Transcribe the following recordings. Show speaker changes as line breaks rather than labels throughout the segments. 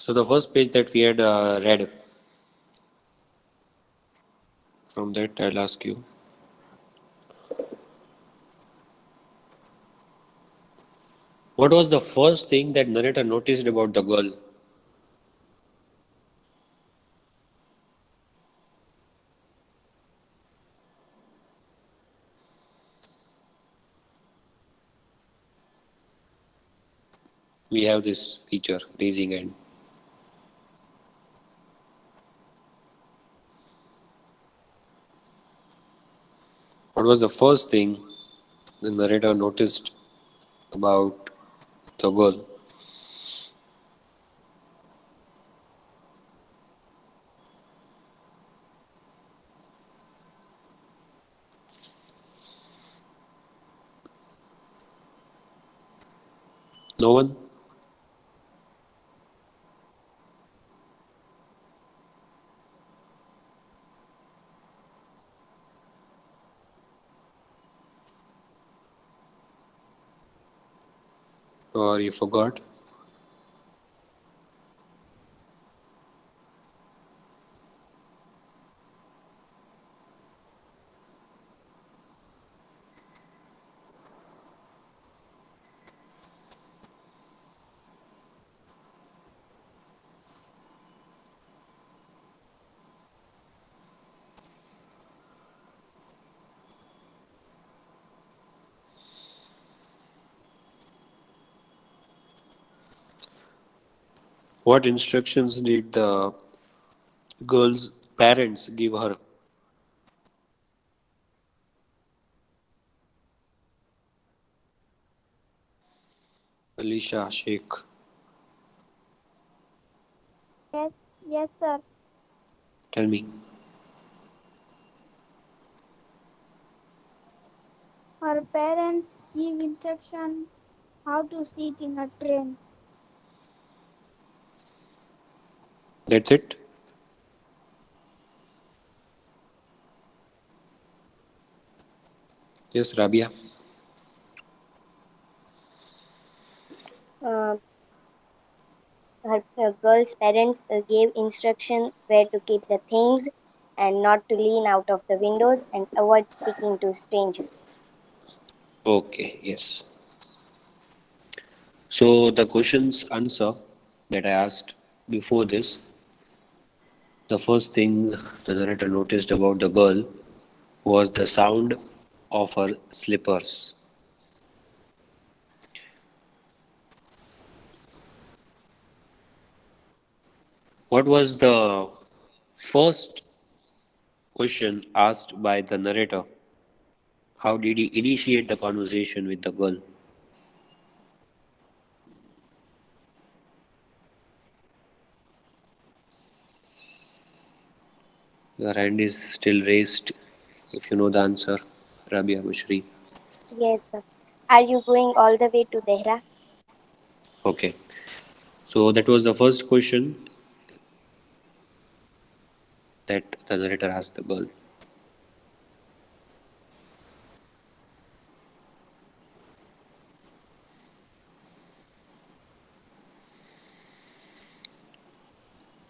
So the first page that we had read, from that I'll ask you, what was the first thing that narrator noticed about the girl? We have this feature, raising hand. What was the first thing the narrator noticed about the girl? No one? Or you forgot? What instructions did the girl's parents give her? Alicia, Sheikh,
Yes, yes, sir.
tell me.
Her parents give instructions how to sit in a train.
That's it? Yes, Rabia.
Uh, her girl's parents gave instruction where to keep the things and not to lean out of the windows and avoid speaking to strangers.
Okay, yes. So the question's answer that I asked before this, the first thing the narrator noticed about the girl was the sound of her slippers. What was the first question asked by the narrator? How did he initiate the conversation with the girl? Your hand is still raised if you know the answer, Rabia Bushri.
Yes, sir. Are you going all the way to Dehra?
Okay, so that was the first question that the narrator asked the girl.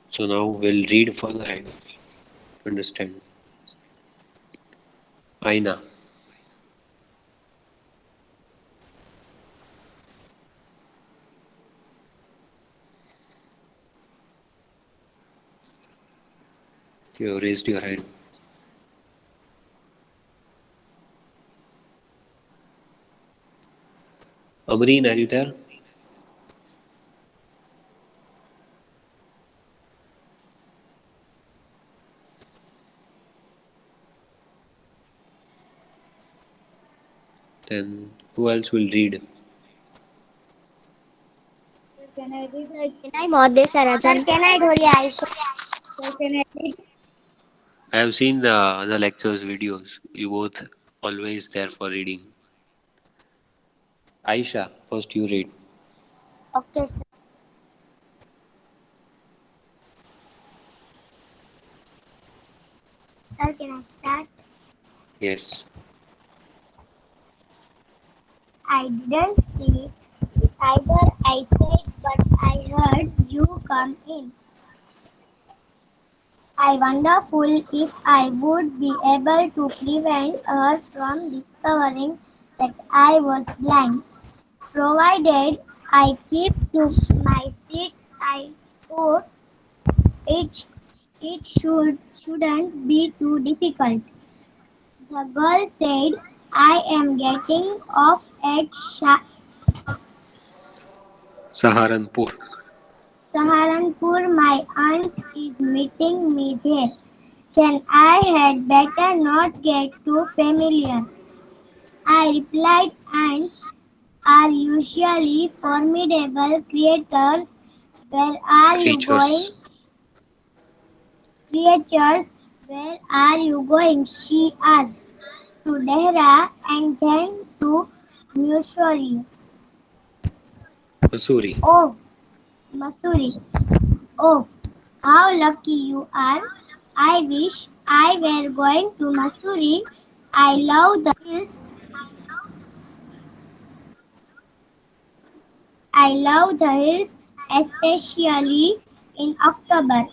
So now we'll read further and understand. Aina, you have raised your hand. Amreen, are you there? Then who else will read?
Sir, can I read?
Can I mod this,
Sir,
Arajan?
can I hold your eyes?
Sir, can I read?
I have seen the other lectures videos. You both always there for reading. Aisha, first you read.
Okay, sir. Sir, can I start?
Yes.
I didn't see either I said, but I heard you come in. I wonderful if I would be able to prevent her from discovering that I was blind. Provided I keep to my seat, I hope it, shouldn't be too difficult. The girl said, I am getting off at
Saharanpur.
Saharanpur. My aunt is meeting me there. Then I had better not get too familiar. I replied, ants are usually formidable creatures. Where are you going?
Creatures.
Creatures, where are you going? She asked. To Dehra and then to Mussoorie.
Missouri.
Oh, Mussoorie. Oh, how lucky you are. I wish I were going to Mussoorie. I love the hills. I love the hills, especially in October.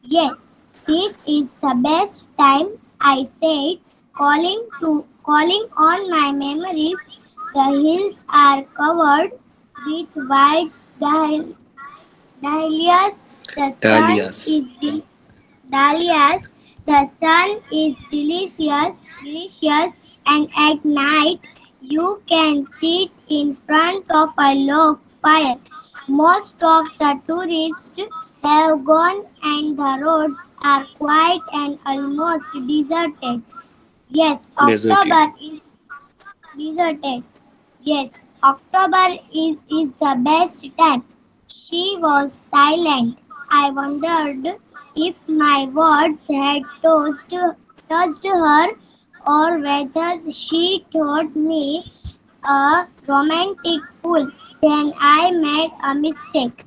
Yes, this is the best time, I said, calling on my memories. The hills are covered with white dahlias. The sun
Dahlias.
is dahlias. The sun is delicious, and at night you can sit in front of a log fire. Most of the tourists have gone and the roads are quiet and almost deserted. Yes,
Deserted.
October is deserted. Yes, October is the best time. She was silent. I wondered if my words had touched her or whether she thought me a romantic fool. Then I made a mistake.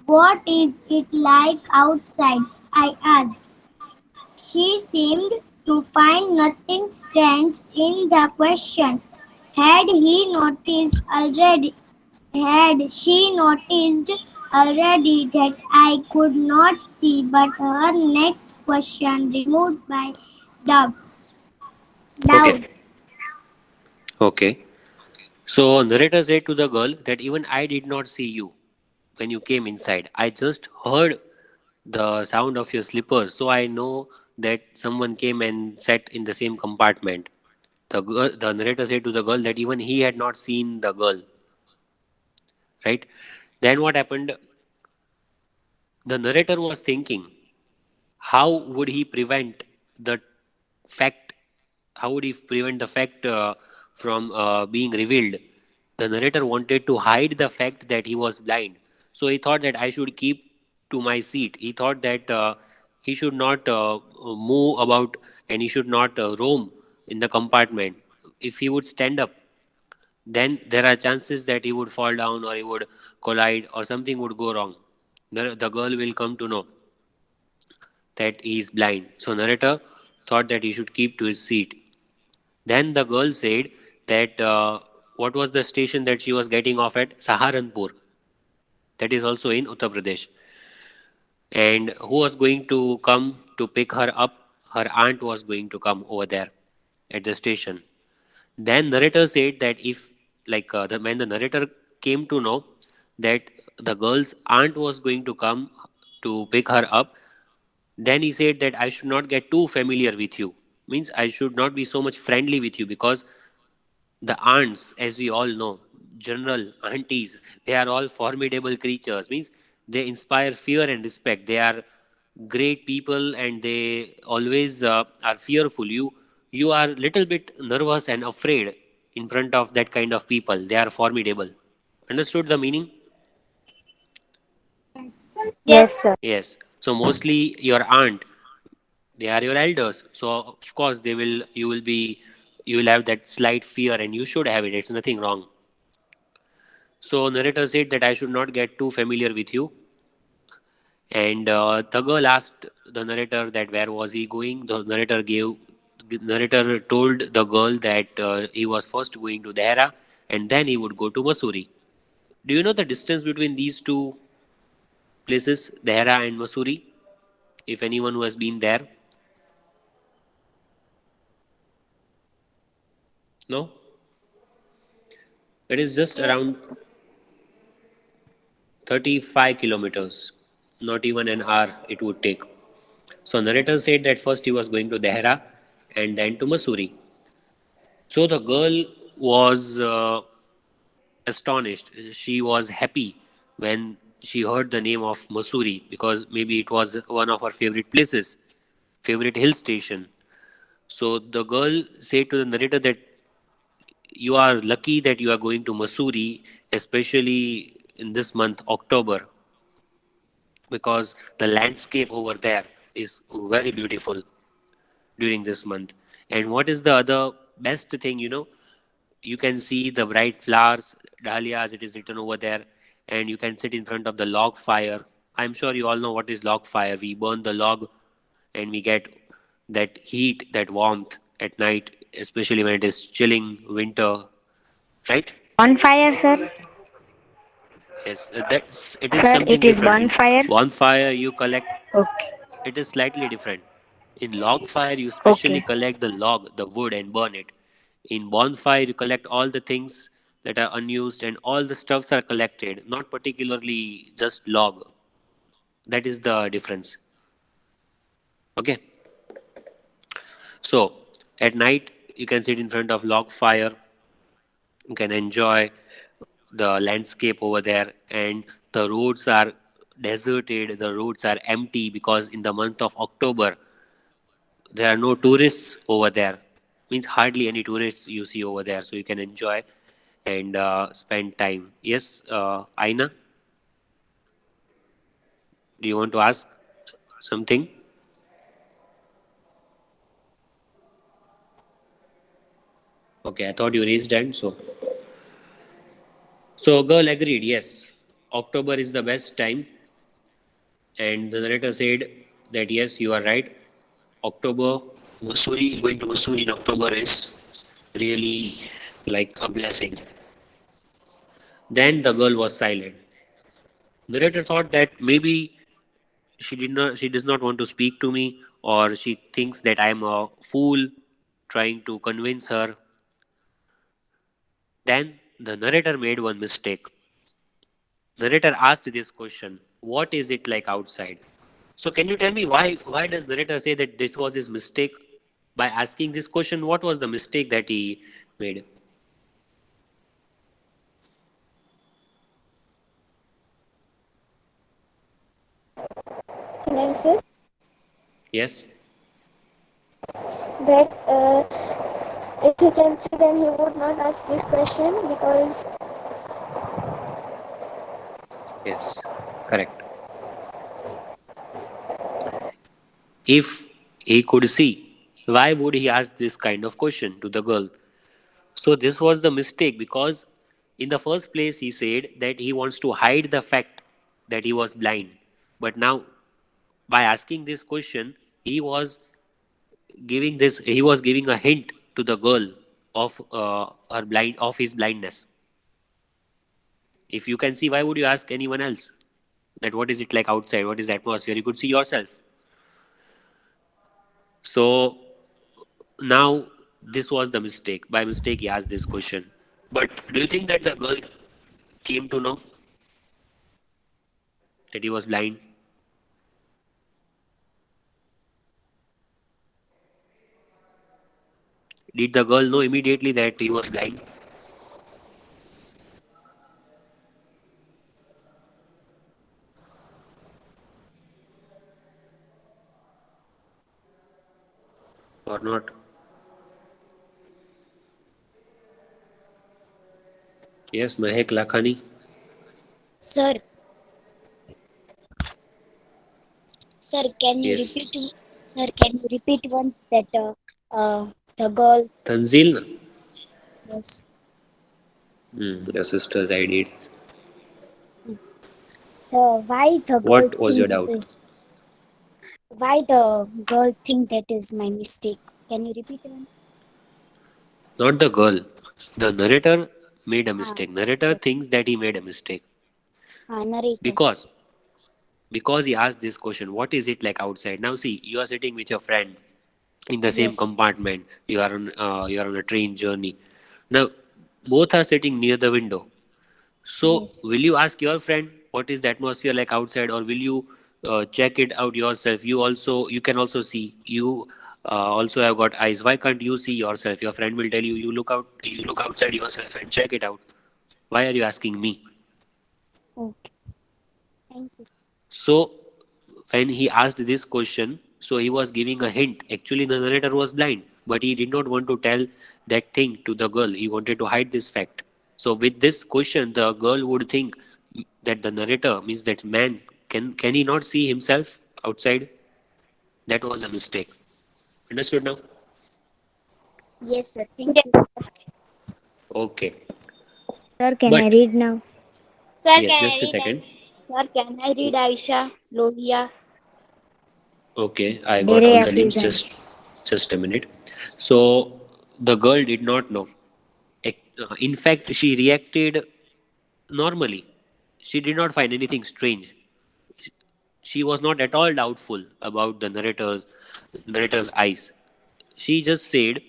What is it like outside? I asked. She seemed to find nothing strange in the question. Had he noticed already? Had she noticed already that I could not see? But her next question removed my doubts.
Okay.
Doubts.
Okay. So narrator said to the girl that even I did not see you when you came inside. I just heard the sound of your slippers, so I know that someone came and sat in the same compartment. The narrator said to the girl that even he had not seen the girl, right? Then what happened? The narrator was thinking, how would he prevent the fact? How would he prevent the fact from being revealed? The narrator wanted to hide the fact that he was blind, so he thought that I should keep to my seat. He thought that he should not move about and he should not roam in the compartment. If he would stand up, then there are chances that he would fall down or he would collide or something would go wrong. The girl will come to know that he is blind. So narrator thought that he should keep to his seat. Then the girl said that what was the station that she was getting off at? Saharanpur. That is also in Uttar Pradesh. And who was going to come to pick her up? Her aunt was going to come over there at the station. Then narrator said that if, like, when the narrator came to know that the girl's aunt was going to come to pick her up, then he said that I should not get too familiar with you. Means I should not be so much friendly with you because the aunts, as we all know, general aunties, they are all formidable creatures. Means they inspire fear and respect. They are great people and they always are fearful. You are little bit nervous and afraid in front of that kind of people. They are formidable. Understood the meaning?
Yes, sir.
Yes. So mostly your aunt, they are your elders. So of course you will have that slight fear and you should have it. It's nothing wrong. So narrator said that I should not get too familiar with you. And the girl asked the narrator that where was he going. The narrator told the girl that he was first going to Dehra and then he would go to Mussoorie. Do you know the distance between these two places, Dehra and Mussoorie. If anyone who has been there, no, it is just
Yes.
around 35 kilometers, not even an hour it would take. So narrator said that first he was going to Dehra and then to Mussoorie. So the girl was astonished. She was happy when she heard the name of Mussoorie because maybe it was one of her favorite places, favorite hill station. So the girl said to the narrator that you are lucky that you are going to Mussoorie, especially in this month, October, because the landscape over there is very beautiful during this month. And what is the other best thing, you can see the bright flowers, dahlias, it is written over there, and you can sit in front of the log fire. I'm sure you all know what is log fire. We burn the log and we get that heat, that warmth at night, especially when it is chilling winter, right?
Bonfire, sir.
Yes, that's it is
Sir,
something
it is
different.
bonfire.
Bonfire you collect,
Okay.
it is slightly different. In log fire you specially
Okay.
collect the log, the wood, and burn it. In bonfire you collect all the things that are unused and all the stuffs are collected, not particularly just log. That is the difference. Okay. So at night you can sit in front of log fire, you can enjoy the landscape over there, and the roads are deserted, the roads are empty because in the month of October there are no tourists over there, means hardly any tourists you see over there, so you can enjoy and spend time. Yes, Aina, do you want to ask something? Okay, I thought you raised hand. So girl agreed, yes, October is the best time, and the narrator said that yes, you are right. October, Mussoorie, going to Mussoorie in October is really like a blessing. Then the girl was silent. Narrator thought that maybe she does not want to speak to me, or she thinks that I am a fool trying to convince her. Then the narrator made one mistake. Narrator asked this question, what is it like outside? So can you tell me why does narrator say that this was his mistake by asking this question? What was the mistake that he made?
Can I answer?
Yes.
That if he can see, then he would not ask this question because
Yes. Correct. If he could see, why would he ask this kind of question to the girl? So this was the mistake because in the first place he said that he wants to hide the fact that he was blind. But now by asking this question, he was giving a hint to the girl of his blindness. If you can see, why would you ask anyone else that what is it like outside? What is the atmosphere? You could see yourself. So now this was the mistake. By mistake, he asked this question. But do you think that the girl came to know that he was blind? Did the girl know immediately that he was blind or not? Yes, Mahek Lakhani.
Sir, sir, can you
Yes.
repeat? Sir, can you repeat once that the girl?
Tanzil.
Yes.
Your sister's I did.
Why the girl
What was your
think that
doubt?
is? Why the girl think that is my mistake? Can you repeat one?
Not the girl. The narrator made a
Ah,
mistake. Narrator thinks that he made a mistake
narrator.
because because he asked this question, what is it like outside? Now see, you are sitting with your friend in the same
Yes.
compartment. You are on a train journey. Now both are sitting near the window. So
Yes.
will you ask your friend what is the atmosphere like outside, or will you check it out yourself? You can also see. You also have got eyes. Why can't you see yourself? Your friend will tell you, you look outside yourself and check it out. Why are you asking me?
Okay. Thank you.
So when he asked this question, so he was giving a hint. Actually, the narrator was blind, but he did not want to tell that thing to the girl. He wanted to hide this fact. So with this question, the girl would think that the narrator means that man can he not see himself outside? That was a mistake. Understood now?
Yes, sir. Thank you.
Okay.
Sir, can I
But
read now?
Sir,
yes,
can I
just a
read?
second.
Sir, can I read Aisha Lohia?
Okay, I got
Dere
all the names.
Afizan.
Just a minute. So the girl did not know. In fact, she reacted normally. She did not find anything strange. She was not at all doubtful about the narrator's eyes. She just said,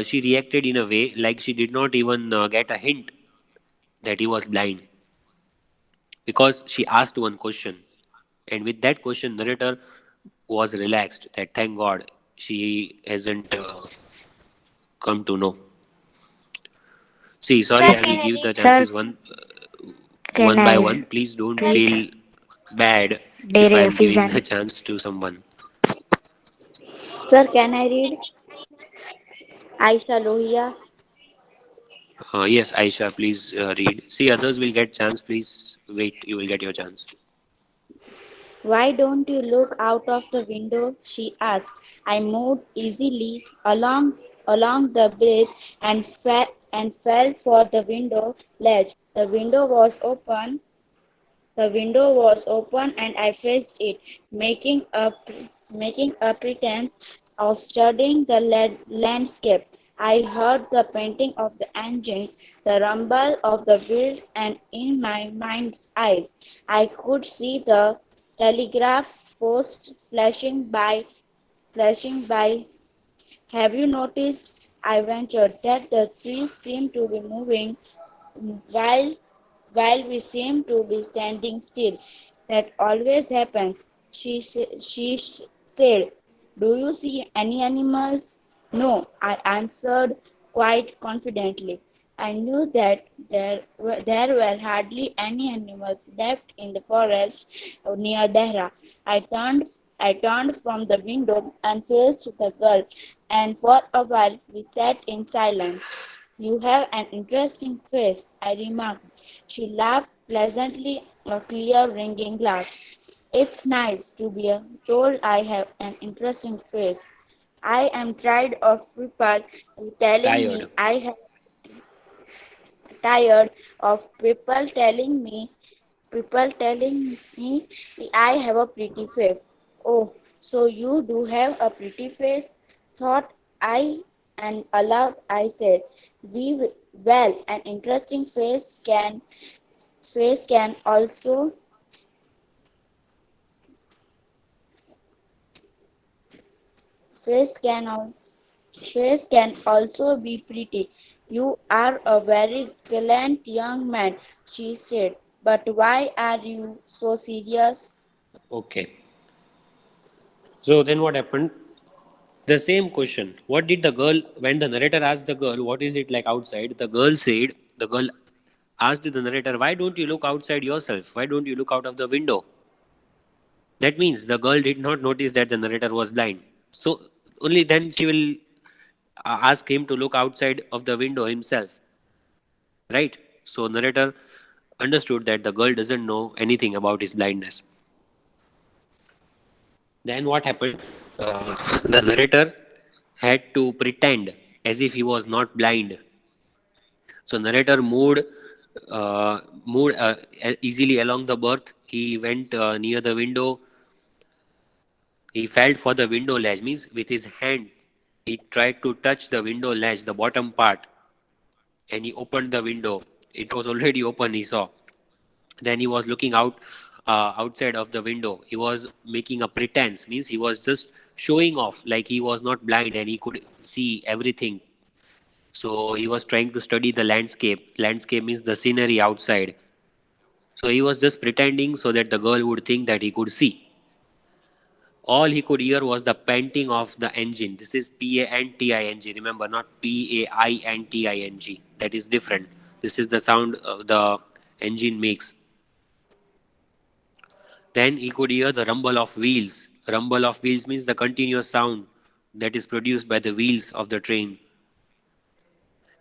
she reacted in a way like she did not even get a hint that he was blind, because she asked one question, and with that question, narrator was relaxed. That thank God she hasn't come to know. See, sorry,
Sir,
I will
can I
give
read?
the
Sir,
chances
can
one by
I
one. Please don't
read?
feel bad if I
Dere
am giving
Afizan.
the chance to someone.
Sir, can I read? Aisha Lohia.
Yes, Aisha, please read. See, others will get chance. Please wait. You will get your chance.
Why don't you look out of the window? She asked. I moved easily along the bridge and felt for the window ledge. The window was open and I faced it, making a pretense of studying the landscape. I heard the panting of the engine, the rumble of the wheels, and in my mind's eyes, I could see the telegraph posts flashing by. Have you noticed, I ventured, that the trees seem to be moving while we seem to be standing still? That always happens. Said, do you see any animals? No, I answered quite confidently. I knew that there were hardly any animals left in the forest near Dehra. I turned from the window and faced the girl, and for a while we sat in silence. You have an interesting face, I remarked. She laughed pleasantly, a clear, ringing laugh. It's nice to be told I have an interesting face. I am tired of people telling me
Tired.
I have tired of people telling me I have a pretty face. Oh, so you do have a pretty face, thought I, and aloud I said, well, an interesting face can also face can also face can also be pretty. You are a very gallant young man, she said. But why are you so serious?
Okay. So then what happened? The same question. What did the girl, when the narrator asked the girl, what is it like outside? The girl asked the narrator, why don't you look outside yourself? Why don't you look out of the window? That means the girl did not notice that the narrator was blind. So only then she will ask him to look outside of the window himself, right? So narrator understood that the girl doesn't know anything about his blindness. Then what happened? The narrator had to pretend as if he was not blind. So narrator moved easily along the berth. He went near the window. He felt for the window ledge, means with his hand. He tried to touch the window ledge, the bottom part, and he opened the window. It was already open, he saw. Then he was looking out outside of the window. He was making a pretense, means he was just showing off like he was not blind and he could see everything. So he was trying to study the landscape. Landscape means the scenery outside. So he was just pretending so that the girl would think that he could see. All he could hear was the panting of the engine. This is Panting. Remember, not Painting. That is different. This is the sound the engine makes. Then he could hear the rumble of wheels. Rumble of wheels means the continuous sound that is produced by the wheels of the train.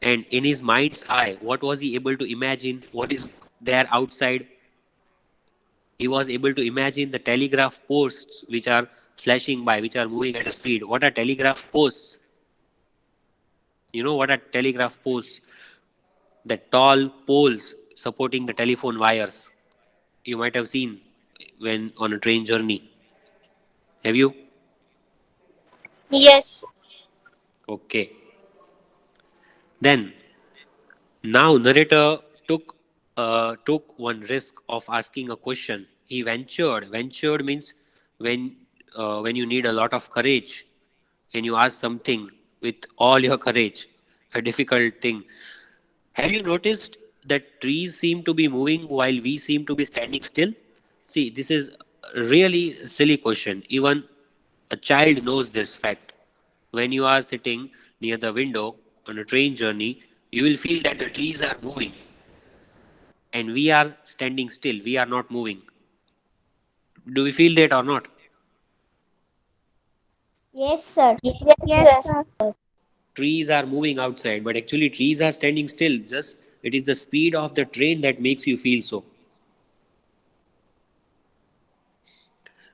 And in his mind's eye, what was he able to imagine? What is there outside? He was able to imagine the telegraph posts which are flashing by, which are moving at a speed. What are telegraph posts? You know what are telegraph posts? The tall poles supporting the telephone wires. You might have seen when on a train journey. Have you?
Yes.
Okay. Then now narrator took one risk of asking a question. He ventured. Ventured means when you need a lot of courage and you ask something with all your courage, a difficult thing. Have you noticed that trees seem to be moving while we seem to be standing still? See, this is a really silly question. Even a child knows this fact. When you are sitting near the window on a train journey, you will feel that the trees are moving and we are standing still. We are not moving. Do we feel that or not?
Yes, sir.
Yes,
Yes,
sir.
sir.
Trees are moving outside, but actually trees are standing still. Just it is the speed of the train that makes you feel so.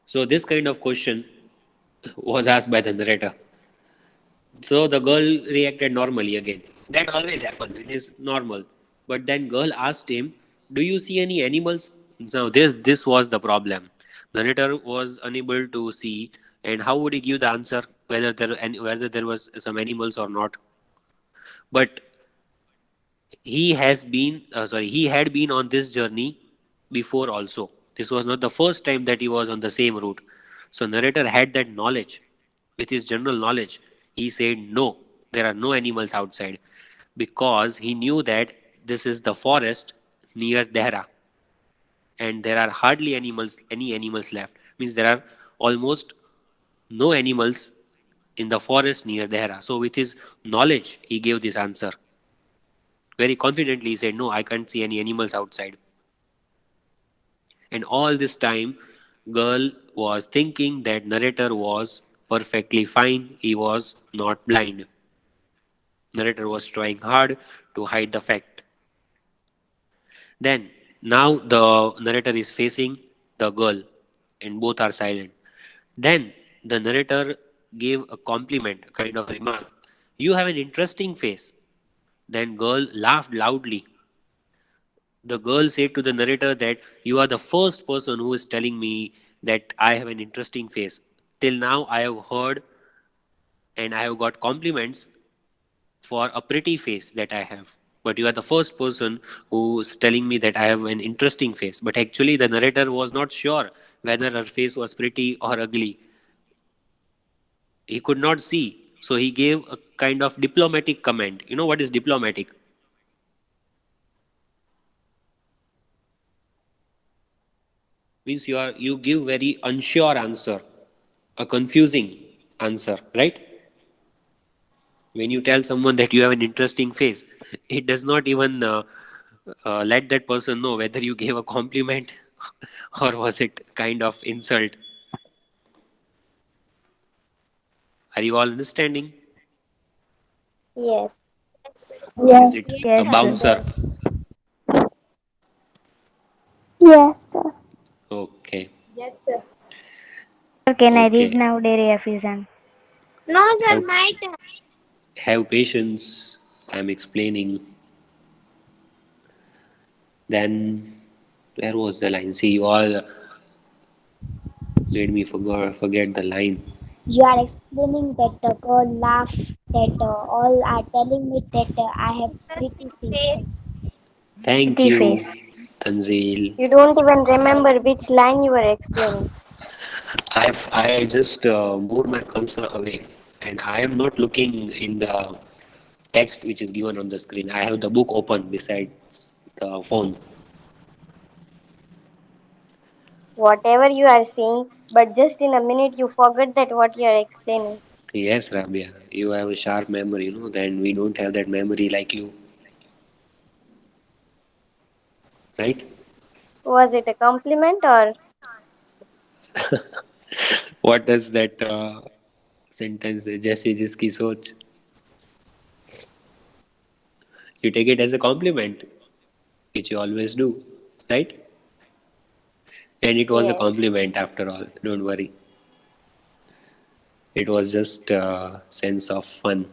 So this kind of question was asked by the narrator. So the girl reacted normally again. That always happens. It is normal. But then girl asked him, "Do you see any animals?" Now this was the problem. The narrator was unable to see, and how would he give the answer whether there was some animals or not? But he had been on this journey before also. This was not the first time that he was on the same route. So narrator had that knowledge. With his general knowledge, he said no, there are no animals outside, because he knew that this is the forest near Dehra and there are hardly any animals left. Means there are almost no animals in the forest near Dehra. So with his knowledge, he gave this answer. Very confidently, he said, "No, I can't see any animals outside." And all this time, girl was thinking that narrator was perfectly fine. He was not blind. Narrator was trying hard to hide the fact. Then, now the narrator is facing the girl, and both are silent. Then, the narrator gave a compliment, a kind of remark. "You have an interesting face." Then, girl laughed loudly. The girl said to the narrator that "you are the first person who is telling me that I have an interesting face. Till now, I have heard and I have got compliments for a pretty face that I have. But you are the first person who's telling me that I have an interesting face." But actually, the narrator was not sure whether her face was pretty or ugly. He could not see. So he gave a kind of diplomatic comment. You know what is diplomatic? Means you give very unsure answer, a confusing answer, right? When you tell someone that you have an interesting face, it does not even let that person know whether you gave a compliment or was it kind of insult. Are you all understanding?
Yes.
Or is it a
Yes, sir.
bouncer?
Yes, sir.
Okay.
Sir, can I read
Okay.
now, Dairy Afizan?
No, sir,
Have,
my turn.
have patience. I'm explaining. Then, where was the line? See, you all made me forget the line.
You are explaining that the girl laughed, that all are telling me that I have pretty face.
Thank
Pretty
you.
face.
Tanzil.
You don't even remember which line you were explaining.
I just moved my cursor away, and I am not looking in the text which is given on the screen. I have the book open beside the phone.
Whatever you are saying, but just in a minute you forget that what you are explaining.
Yes, Rabia, you have a sharp memory, then we don't have that memory like you, right?
Was it a compliment or
What does that sentence say? जैसी जिसकी सोच. You take it as a compliment, which you always do, right? And it was a
yes?
compliment after all. Don't worry. It was just a sense of fun.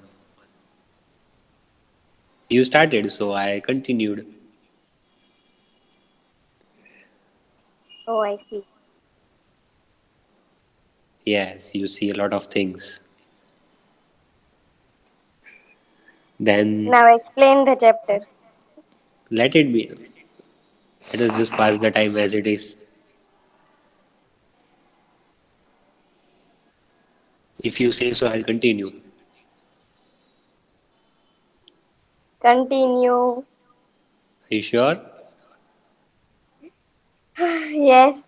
You started, so I continued.
Oh, I see.
Yes, you see a lot of things. Then
Now explain the chapter.
let it be. Let us just pass the time as it is. If you say so, I'll continue.
Continue.
Are you sure?
Yes.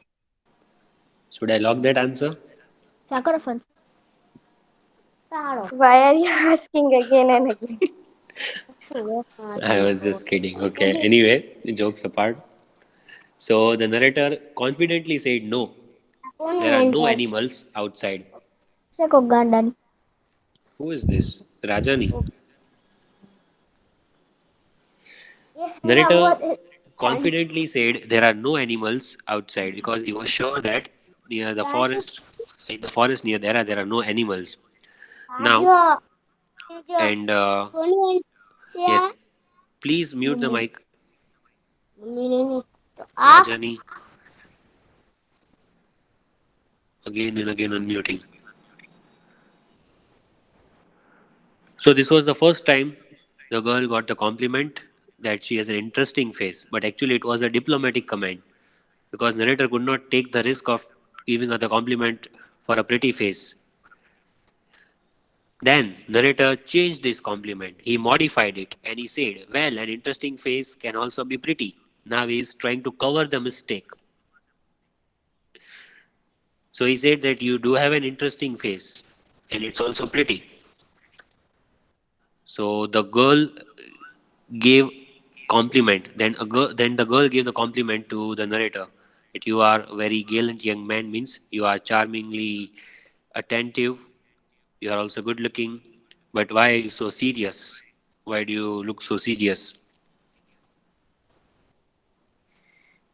Should I lock that answer?
Why are you asking again and again?
I was just kidding. Okay. Anyway, jokes apart. So the narrator confidently said, "No, there are no animals outside." Who is this? Rajani. Narrator confidently said there are no animals outside because he was sure that near the forest, in the forest near there are no animals. Now, and yes, please mute the mic, Rajani, again and again unmuting. So this was the first time the girl got the compliment that she has an interesting face, but actually it was a diplomatic comment because narrator could not take the risk of giving her the compliment for a pretty face. Then narrator changed this compliment. He modified it and he said, "Well, an interesting face can also be pretty." Now he is trying to cover the mistake. So he said that you do have an interesting face and it's also pretty. So the girl gave compliment. Then the girl gave the compliment to the narrator that you are a very gallant young man, means you are charmingly attentive. You are also good looking. But why are you so serious? Why do you look so serious?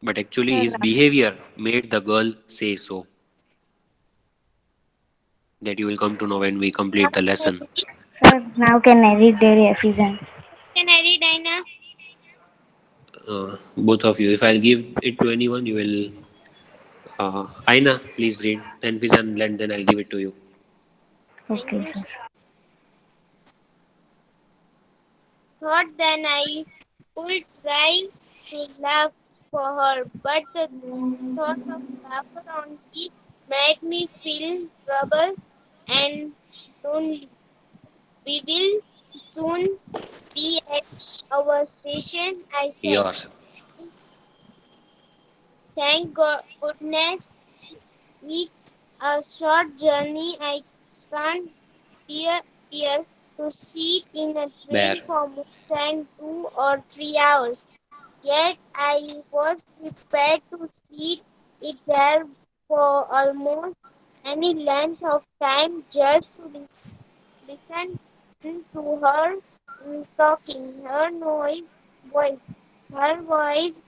But actually, his behavior made the girl say so. That you will come to know when we complete the lesson.
Sir, now can I read their efficient?
Both of you, if I'll give it to anyone, you will. Aina, please read. Then Fizan, then I'll give it to you.
Okay, sir.
Thought then I would try and laugh for her, but the thought of laughter only made me feel trouble and lonely. We will soon be at our station, I said.
Yours.
Thank goodness it's a short journey. I can't bear to sit in a
Bear.
train for more than 2 or 3 hours. Yet I was prepared to sit it there for almost any length of time just to listen to her talking. Voice, her voice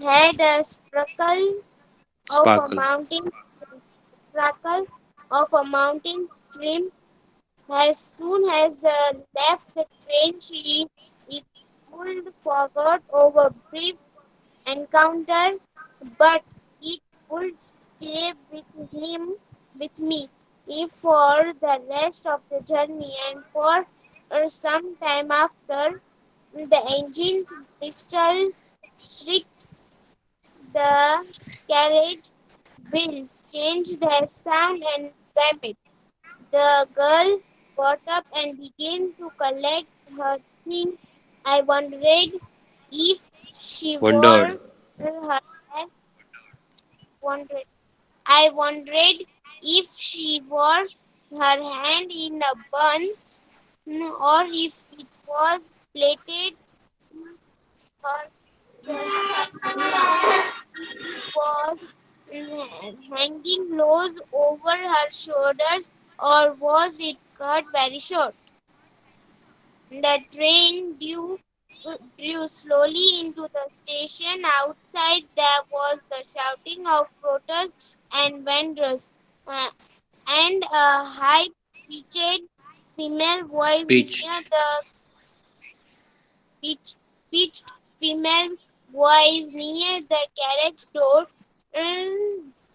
had a of a
Sparkle.
mountain sparkle of a mountain stream. As soon as they left the train, she pulled forward over brief encounter, but it would stay with me, if for the rest of the journey and for some time after. The engine's whistle shrieked
The carriage wheels changed their sound and rapid. The girl got up and began to collect her things. I wondered if she wore
Wondered.
her hair. Wondered. I wondered if she wore her hand in a bun or if it was plaited. Her was hanging loose over her shoulders, or was it cut very short? The train drew slowly into the station. Outside there was the shouting of porters and vendors, uh, and a high-pitched female voice near
Pitched.
the pitch, pitched female voice near the carriage door.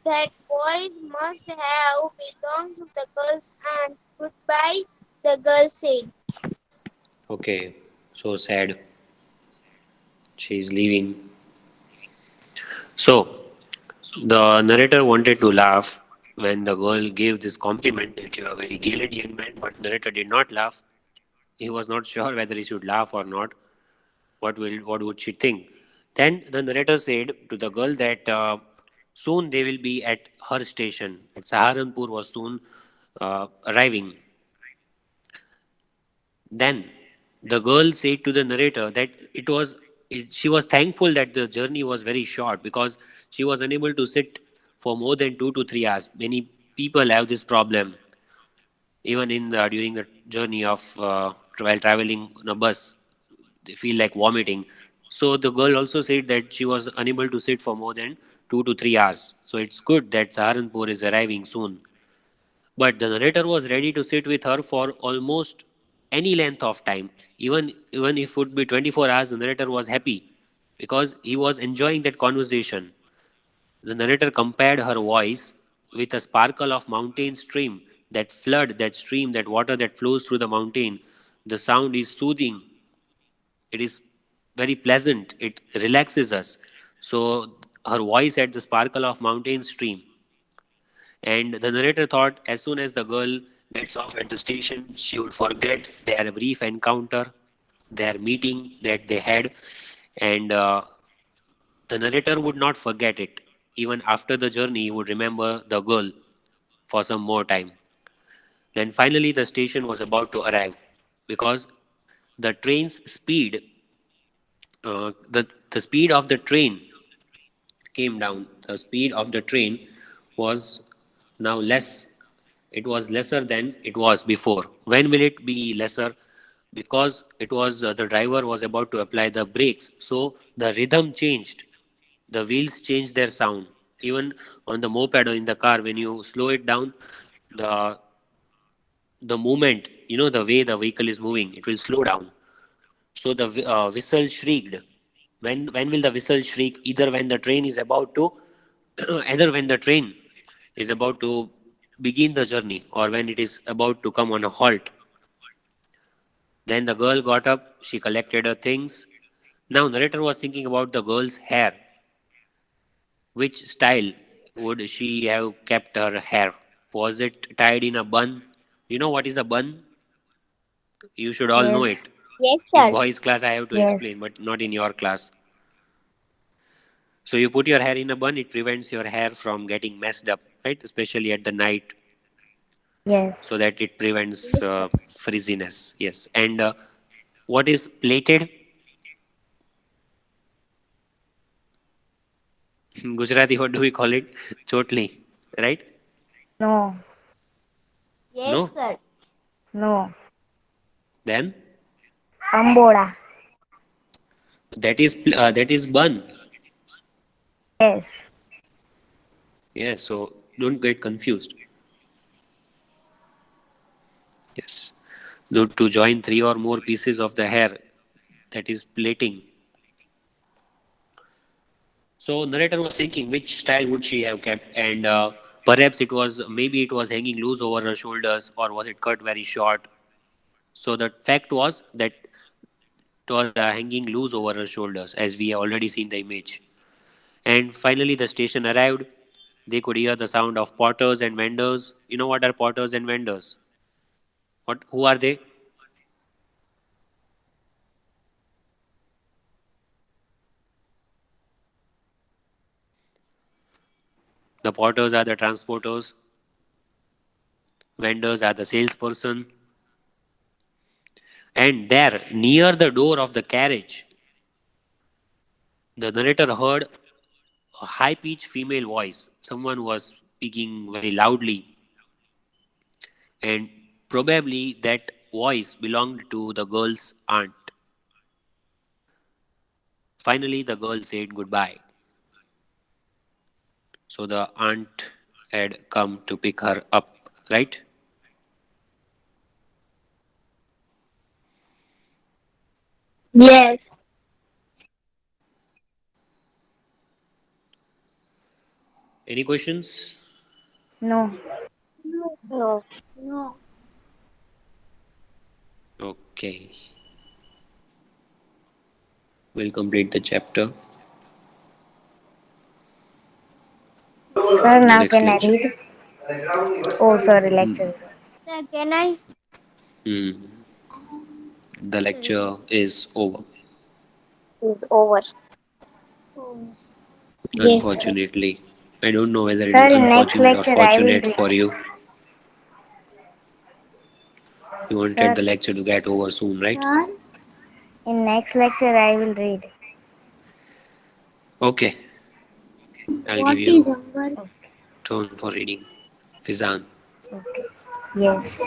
That voice must have belonged to the girl's aunt. Goodbye, the girl said.
Okay. So sad. She's leaving. So, the narrator wanted to laugh when the girl gave this compliment that you are a very gallant young man, but narrator did not laugh. He was not sure whether he should laugh or not. What would she think? Then the narrator said to the girl that soon they will be at her station. At Saharanpur was soon arriving. Then the girl said to the narrator that she was thankful that the journey was very short because she was unable to sit for more than 2 to 3 hours. Many people have this problem, even during the journey of while traveling on a bus, they feel like vomiting. So the girl also said that she was unable to sit for more than 2 to 3 hours. So it's good that Saharanpur is arriving soon. But the narrator was ready to sit with her for almost any length of time. Even if it would be 24 hours, the narrator was happy because he was enjoying that conversation. The narrator compared her voice with a sparkle of mountain stream, that flood, that stream, that water that flows through the mountain. The sound is soothing. It is very pleasant. It relaxes us. So her voice had the sparkle of mountain stream. And the narrator thought as soon as the girl gets off at the station, she would forget their brief encounter, their meeting that they had, and the narrator would not forget it. Even after the journey, he would remember the girl for some more time. Then finally, the station was about to arrive because the train's speed, the speed of the train came down. The speed of the train was now less. It was lesser than it was before. When will it be lesser? Because it was the driver was about to apply the brakes, so the rhythm changed. The wheels changed their sound. Even on the moped or in the car, when you slow it down, the the movement, the way the vehicle is moving, it will slow down. So the whistle shrieked. When will the whistle shriek? Either when the train is about to, either when the train is about to begin the journey or when it is about to come on a halt. Then the girl got up. She collected her things. Now narrator was thinking about the girl's hair. Which style would she have kept her hair? Was it tied in a bun? You know what is a bun? You should all know
Yes.
it.
Yes,
In
sir.
boys' class, I have to explain,
Yes.
but not in your class. So you put your hair in a bun, it prevents your hair from getting messed up, right? Especially at the night,
Yes.
so that it prevents
Yes, sir.
frizziness. Yes. And what is plaited? Gujarati, what do we call it? Chotli, right?
No.
Yes,
No?
sir.
No.
Then
Amboda.
that is bun.
Yes.
Yes. So don't get confused. Yes. To join three or more pieces of the hair, that is plaiting. So narrator was thinking which style would she have kept, and perhaps it was hanging loose over her shoulders, or was it cut very short? So the fact was that it was hanging loose over her shoulders, as we have already seen the image. And finally, the station arrived. They could hear the sound of porters and vendors. You know what are porters and vendors? What? Who are they? The porters are the transporters. Vendors are the salesperson. And there, near the door of the carriage, the narrator heard a high pitched female voice. Someone was speaking very loudly, and probably that voice belonged to the girl's aunt. Finally, the girl said goodbye. So the aunt had come to pick her up, right?
Yes.
Any questions?
No.
No.
No.
No.
Okay. We'll complete the chapter
Sir,
in the
now
next
can I
lecture.
read? Oh, sorry, lecture.
Hmm.
Sir, can I?
Hmm. The lecture is over.
Is over.
Oh.
Yes, sir.
Unfortunately, I don't know whether it is
Sir, in next
unfortunate or
lecture I will
fortunate
read.
for you. You wanted
Sir,
the lecture to get over soon, right?
Sir,
in next lecture I will read.
Okay, I'll
what
give
is
you
homework?
turn for reading. Fizan.
Okay. Yes.